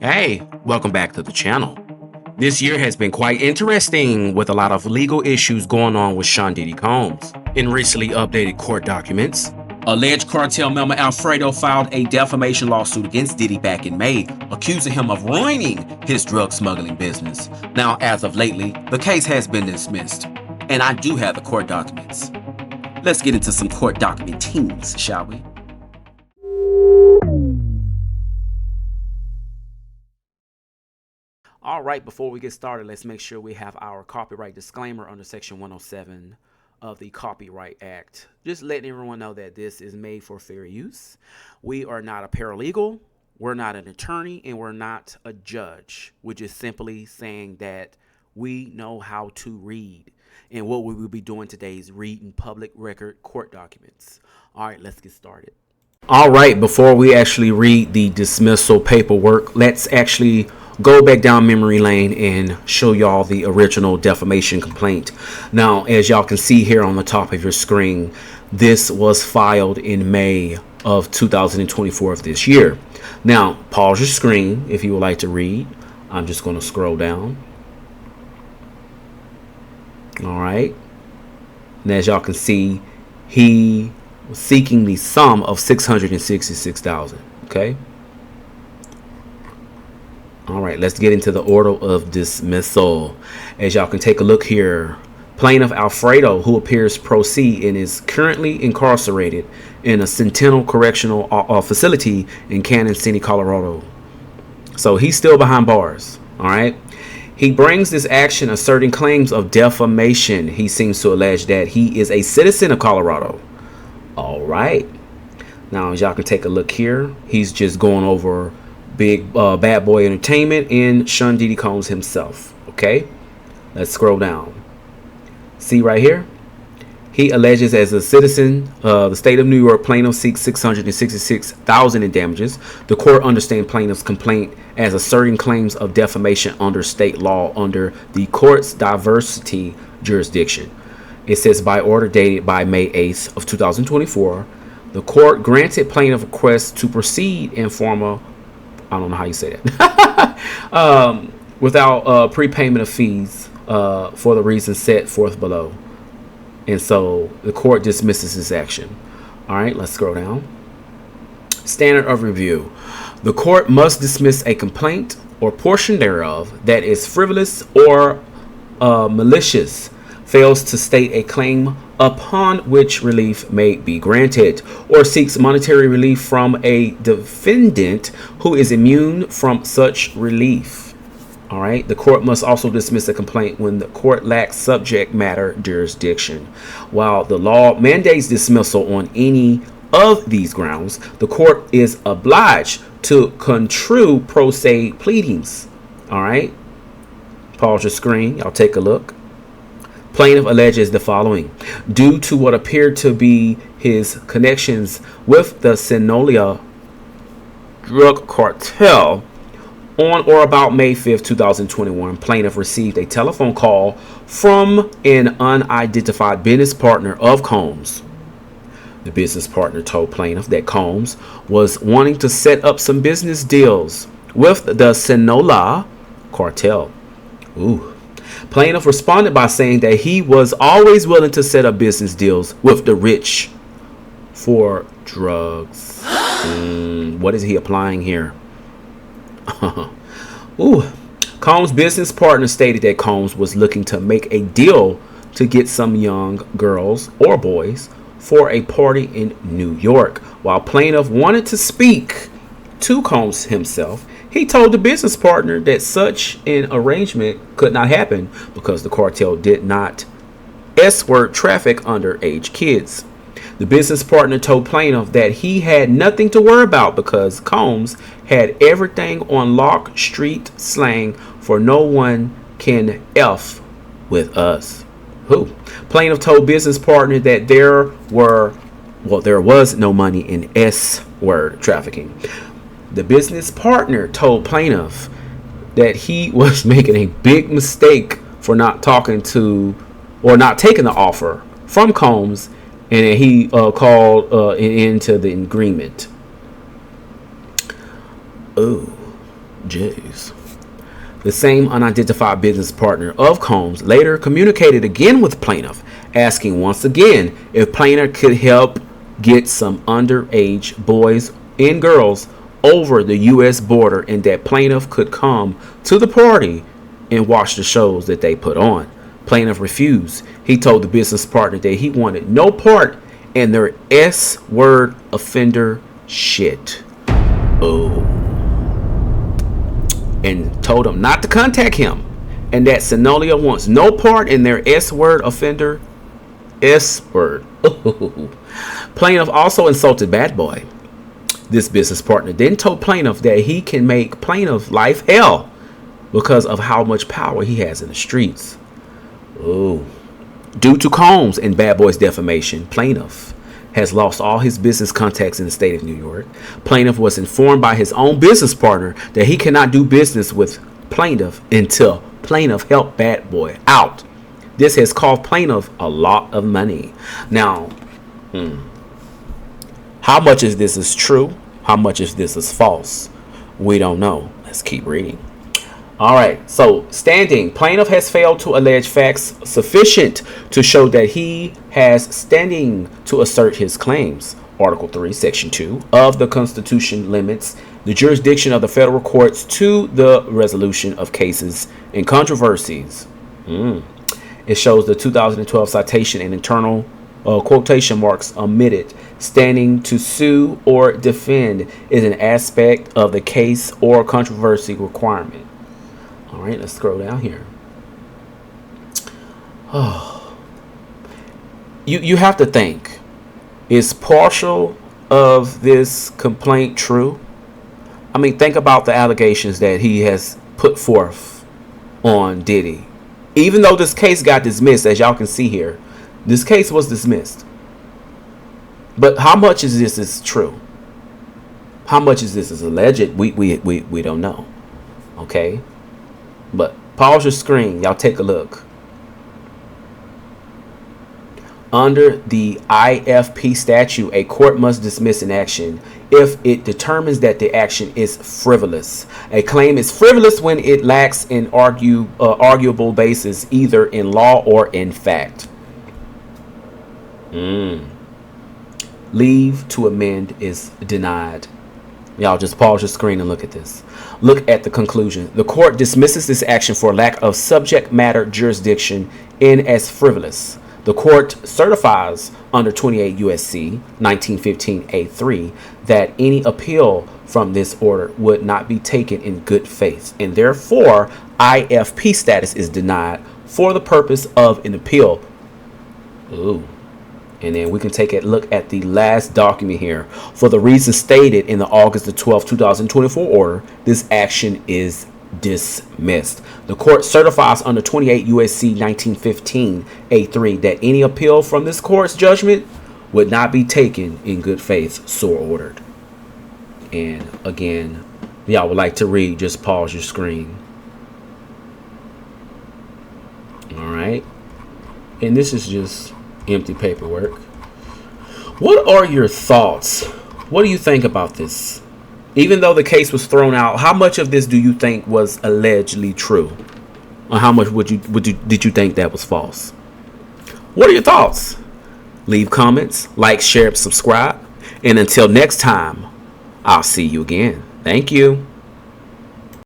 Hey, welcome back to the channel. This year has been quite interesting with a lot of legal issues going on with Sean Diddy Combs. In recently updated court documents, Alleged Cartel member Alfredo filed a defamation lawsuit against Diddy back in May, accusing him of ruining his drug smuggling business. Now, as of lately, the case has been dismissed, and I do have the court documents. Let's get into some court document tingz, shall we? All right, before we get started, let's make sure we have our copyright disclaimer under Section 107 of the Copyright Act. Just letting everyone know that this is made for fair use. We are not a paralegal, we're not an attorney, and we're not a judge. We're just simply saying that we know how to read. And what we will be doing today is reading public record court documents. All right, let's get started. All right, before we actually read the dismissal paperwork, let's actually go back down memory lane and show y'all the original defamation complaint. Now, as y'all can see here on the top of your screen, this was filed in May of 2024 of this year. Now, pause your screen if you would like to read. I'm just going to scroll down. All right. And as y'all can see, he was seeking the sum of $666,000. Okay. All right, let's get into the order of dismissal. As y'all can take a look here, plaintiff Alfredo, who appears pro se and is currently incarcerated in a Centennial Correctional Facility in Kansas City, Colorado. So he's still behind bars. All right. He brings this action asserting claims of defamation. He seems to allege that he is a citizen of Colorado. All right. Now, as y'all can take a look here, he's just going over Big Bad Boy Entertainment and Sean Diddy Combs himself. Okay, let's scroll down. See right here, he alleges as a citizen, the state of New York, plaintiff seeks $666,000 in damages. The court understands plaintiff's complaint as asserting claims of defamation under state law under the court's diversity jurisdiction. It says by order dated by May 8th of 2024, the court granted plaintiff request to proceed in formal, I don't know how you say that, without prepayment of fees for the reasons set forth below. And so the court dismisses this action. All right, let's scroll down. Standard of review. The court must dismiss a complaint or portion thereof that is frivolous or malicious, fails to state a claim upon which relief may be granted, or seeks monetary relief from a defendant who is immune from such relief. All right. The court must also dismiss a complaint when the court lacks subject matter jurisdiction. While the law mandates dismissal on any of these grounds, the court is obliged to construe pro se pleadings. All right. Pause your screen. Y'all take a look. Plaintiff alleges the following. Due to what appeared to be his connections with the Sinaloa drug cartel, on or about May 5th, 2021, plaintiff received a telephone call from an unidentified business partner of Combs. The business partner told plaintiff that Combs was wanting to set up some business deals with the Sinaloa cartel. Ooh. Plaintiff responded by saying that he was always willing to set up business deals with the rich for drugs. What is he applying here? Ooh. Combs' business partner stated that Combs was looking to make a deal to get some young girls or boys for a party in New York. While plaintiff wanted to speak to Combs himself, he told the business partner that such an arrangement could not happen because the cartel did not escort traffic underage kids. The business partner told plaintiff that he had nothing to worry about because Combs had everything on lock, street slang for no one can F with us. Who? Plaintiff told business partner that there was no money in S-word trafficking. The business partner told plaintiff that he was making a big mistake for not talking to or not taking the offer from Combs, and that he called an end to the agreement. Oh, Jeez. The same unidentified business partner of Combs later communicated again with plaintiff, asking once again if plaintiff could help get some underage boys and girls over the U.S. border and that plaintiff could come to the party and watch the shows that they put on. Plaintiff refused. He told the business partner that he wanted no part in their S-word offender shit. Oh. And told him not to contact him and that Sonolia wants no part in their S-word offender S-word. Plaintiff also insulted Bad Boy. This business partner then told plaintiff that he can make plaintiff life hell because of how much power he has in the streets. Oh. Due to Combs and Bad Boy's defamation, plaintiff has lost all his business contacts in the state of New York. Plaintiff was informed by his own business partner that he cannot do business with plaintiff until plaintiff help Bad Boy out. This has cost plaintiff a lot of money. Now, how much of this is true? How much of this is false? We don't know. Let's keep reading. All right. So, standing. Plaintiff has failed to allege facts sufficient to show that he has standing to assert his claims. Article 3, Section 2 of the Constitution limits the jurisdiction of the federal courts to the resolution of cases and controversies. It shows the 2012 citation and internal quotation marks omitted. Standing to sue or defend is an aspect of the case or controversy requirement. All right, let's scroll down here. Oh, you have to think, is partial of this complaint true? I mean, think about the allegations that he has put forth on Diddy. Even though this case got dismissed, as y'all can see here, this case was dismissed. But how much is this is true? How much is this is alleged? We don't know. Okay? But pause your screen. Y'all take a look. Under the IFP statute, a court must dismiss an action if it determines that the action is frivolous. A claim is frivolous when it lacks an arguable basis either in law or in fact. Leave to amend is denied. Y'all just pause your screen and look at this. Look at the conclusion. The court dismisses this action for lack of subject matter jurisdiction in as frivolous. The court certifies under 28 U.S.C. 1915a3 that any appeal from this order would not be taken in good faith, and therefore IFP status is denied for the purpose of an appeal. Ooh. And then we can take a look at the last document here. For the reasons stated in the August the 12th, 2024 order, this action is dismissed. The court certifies under 28 U.S.C. 1915a3 that any appeal from this court's judgment would not be taken in good faith, so ordered. And again, if y'all would like to read, just pause your screen. All right. And this is just empty paperwork. What are your thoughts? What do you think about this? Even though the case was thrown out, how much of this do you think was allegedly true? Or how much did you think that was false? What are your thoughts? Leave comments, like, share, subscribe. And until next time, I'll see you again. Thank you.